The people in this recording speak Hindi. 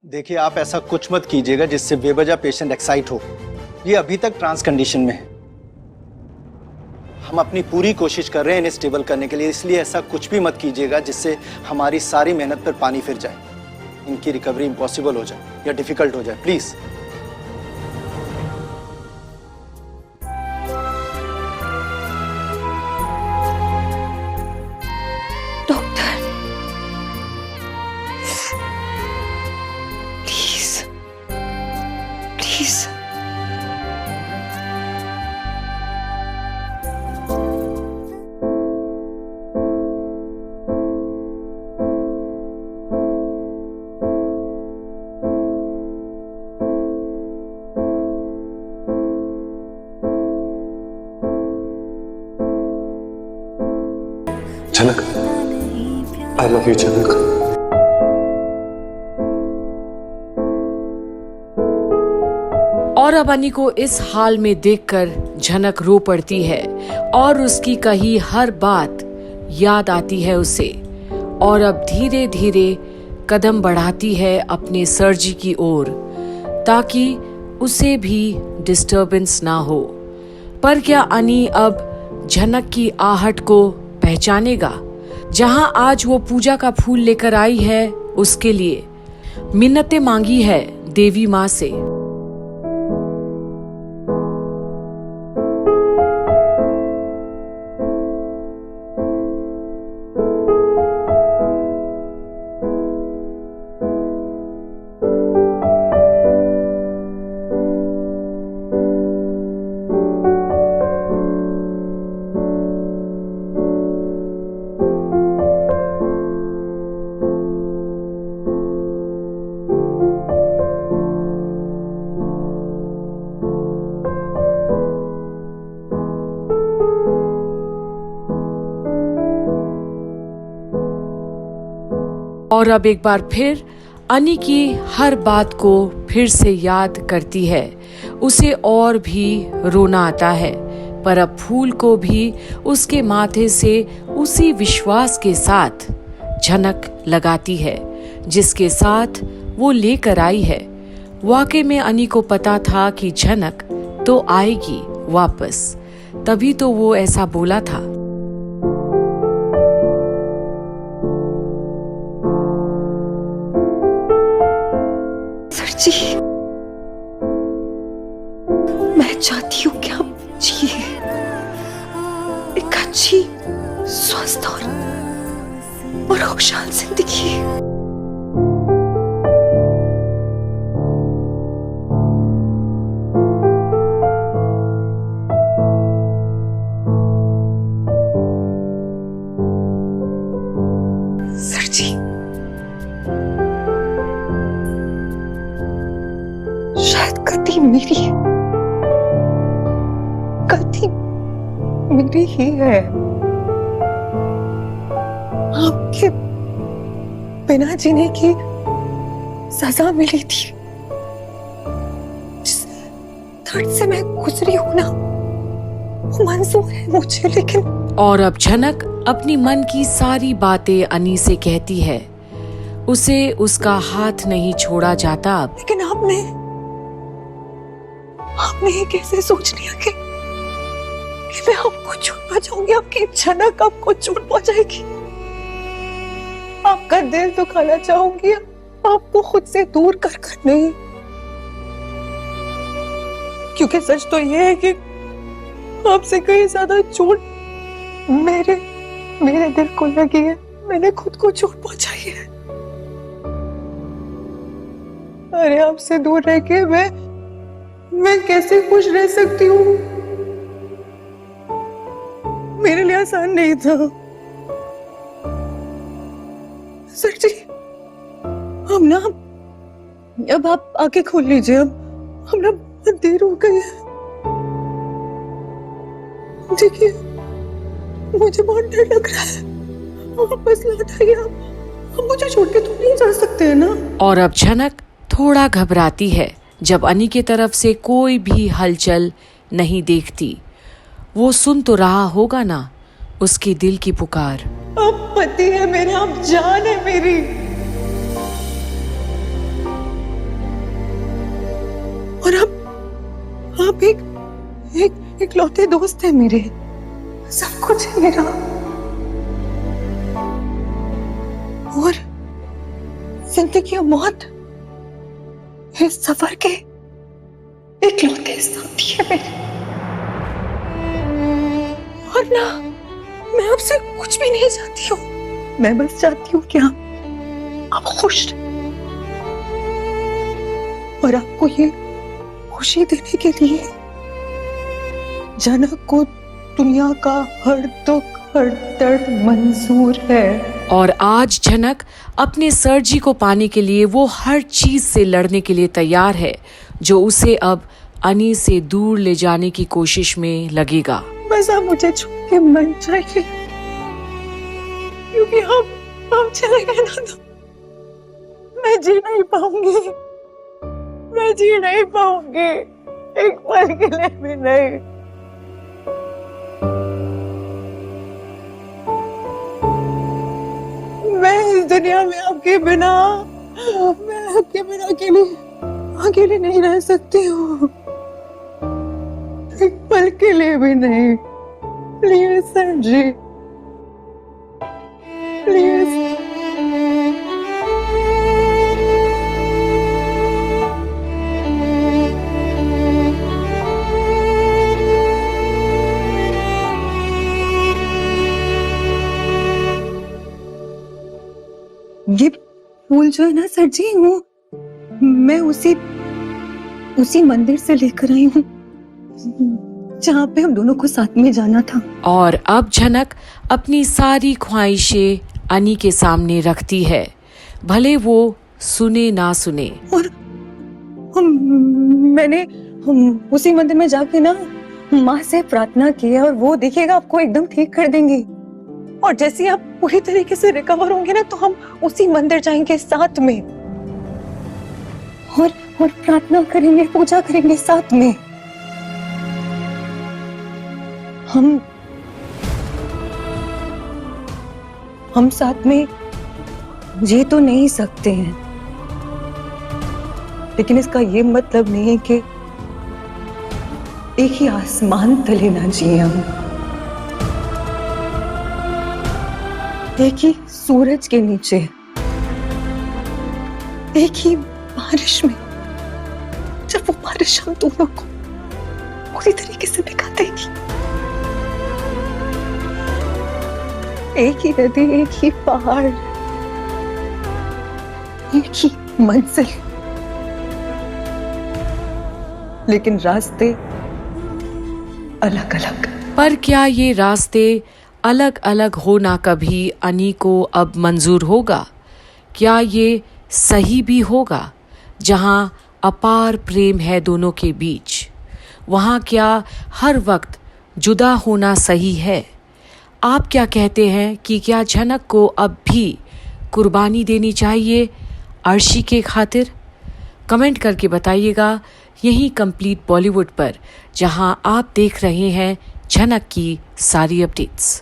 देखिए, आप ऐसा कुछ मत कीजिएगा जिससे बेवजह पेशेंट एक्साइट हो। ये अभी तक ट्रांस कंडीशन में है। हम अपनी पूरी कोशिश कर रहे हैं इन्हें स्टेबल करने के लिए, इसलिए ऐसा कुछ भी मत कीजिएगा जिससे हमारी सारी मेहनत पर पानी फिर जाए, इनकी रिकवरी इम्पॉसिबल हो जाए या डिफिकल्ट हो जाए। Please. Doctor, please please. Janak, I love you Janak. और अब अनी को इस हाल में देखकर झनक रो पड़ती है और उसकी कही हर बात याद आती है उसे, और अब धीरे धीरे कदम बढ़ाती है अपने सर जी की ओर ताकि उसे भी डिस्टरबेंस ना हो। पर क्या अनी अब झनक की आहट को पहचानेगा? जहां आज वो पूजा का फूल लेकर आई है, उसके लिए मिन्नतें मांगी है देवी माँ से। और अब एक बार फिर अनी की हर बात को फिर से याद करती है। उसे और भी रोना आता है, पर अब फूल को भी उसके माथे से उसी विश्वास के साथ झनक लगाती है जिसके साथ वो लेकर आई है। वाकई में अनी को पता था कि झनक तो आएगी वापस, तभी तो वो ऐसा बोला था। जी, मैं चाहती हूँ कि आप जिए एक अच्छी, स्वस्थ और खुशहाल जिंदगी। सर जी, शायद गलती मेरी ही है। आपके बिना जीने की सजा मिली थी, जिस दर्द से मैं गुजरी हूं ना, वो मंजूर है मुझे, लेकिन और अब झनक अपनी मन की सारी बातें अनी से कहती है। उसे उसका हाथ नहीं छोड़ा जाता अब। लेकिन आपने ये कैसे सोच लिया कि मैं आपको चोट पहुंचाऊंगी? आपकी झनक आपको चोट पहुंचाएगी। आपका दिल दुखाना चाहूंगी, आपको खुद से दूर कर नहीं, क्योंकि सच तो ये है कि आपसे कहीं ज्यादा चोट मेरे दिल को लगी है। मैंने खुद को चोट पहुंचाई है। अरे आपसे दूर रह के मैं कैसे खुश रह सकती हूँ? मेरे लिए आसान नहीं था। सर जी, हम ना, अब आप आंखें खोल लीजिए। अब हम ना बहुत देर हो गई है। देखिए, मुझे बहुत डर लग रहा है। आप बस लौट आइए। आप मुझे छोड़ के तो नहीं जा सकते हैं ना? और अब झनक थोड़ा घबराती है जब अनी की तरफ से कोई भी हलचल नहीं देखती। वो सुन तो रहा होगा ना उसकी दिल की पुकार। आप पति है मेरा, आप जान है मेरी। आप एक लौते दोस्त है मेरे, सब कुछ है मेरा। और जिंदगी और मौत इस सफर के एक लौते साथी है मेरे। और ना मैं आपसे कुछ भी नहीं चाहती हूँ, मैं बस चाहती हूँ कि आप खुश रहें। और आपको ये खुशी देने के लिए जनक को दुनिया का हर दुख हर दर्द मंजूर है। और आज जनक अपने सर जी को पाने के लिए वो हर चीज से लड़ने के लिए तैयार है जो उसे अब अनी से दूर ले जाने की कोशिश में लगेगा। बस आप मुझे छू के मर जाइए, क्योंकि हम चले गए ना तो मैं जी नहीं पाऊंगी, मैं जी नहीं पाऊंगी, एक पल के लिए भी नहीं। मैं इस दुनिया में आपके बिना अकेले नहीं रह सकती हूँ, एक पल के लिए भी नहीं। Please sir ji, please. ये फूल जो है ना सर जी, वो मैं उसी मंदिर से लेकर आई हूँ जहाँ पे हम दोनों को साथ में जाना था। और अब जनक अपनी सारी ख्वाहिशें अनी के सामने रखती है, भले वो सुने ना सुने। और मैंने उसी मंदिर में जाके ना माँ से प्रार्थना की है, और वो देखिएगा आपको एकदम ठीक कर देंगी। और जैसे आप पूरी तरीके से रिकवर होंगे ना, तो हम उसी मंदिर जाएंगे साथ में, और प्रार्थना करेंगे, पूजा करेंगे साथ में। हम साथ में जी तो नहीं सकते हैं, लेकिन इसका ये मतलब नहीं है कि एक ही आसमान तले ना जिए हम, एक ही सूरज के नीचे, एक ही बारिश में, जब वो बारिश हम दोनों को पूरी तरीके से भिगा देगी। एक ही नदी, एक ही पहाड़, एक ही मंजिल, लेकिन रास्ते अलग अलग। पर क्या ये रास्ते अलग अलग होना कभी अनी को अब मंजूर होगा? क्या ये सही भी होगा? जहाँ अपार प्रेम है दोनों के बीच, वहाँ क्या हर वक्त जुदा होना सही है? आप क्या कहते हैं कि क्या जनक को अब भी कुर्बानी देनी चाहिए अर्शी के खातिर? कमेंट करके बताइएगा यही कंप्लीट बॉलीवुड पर, जहां आप देख रहे हैं जनक की सारी अपडेट्स।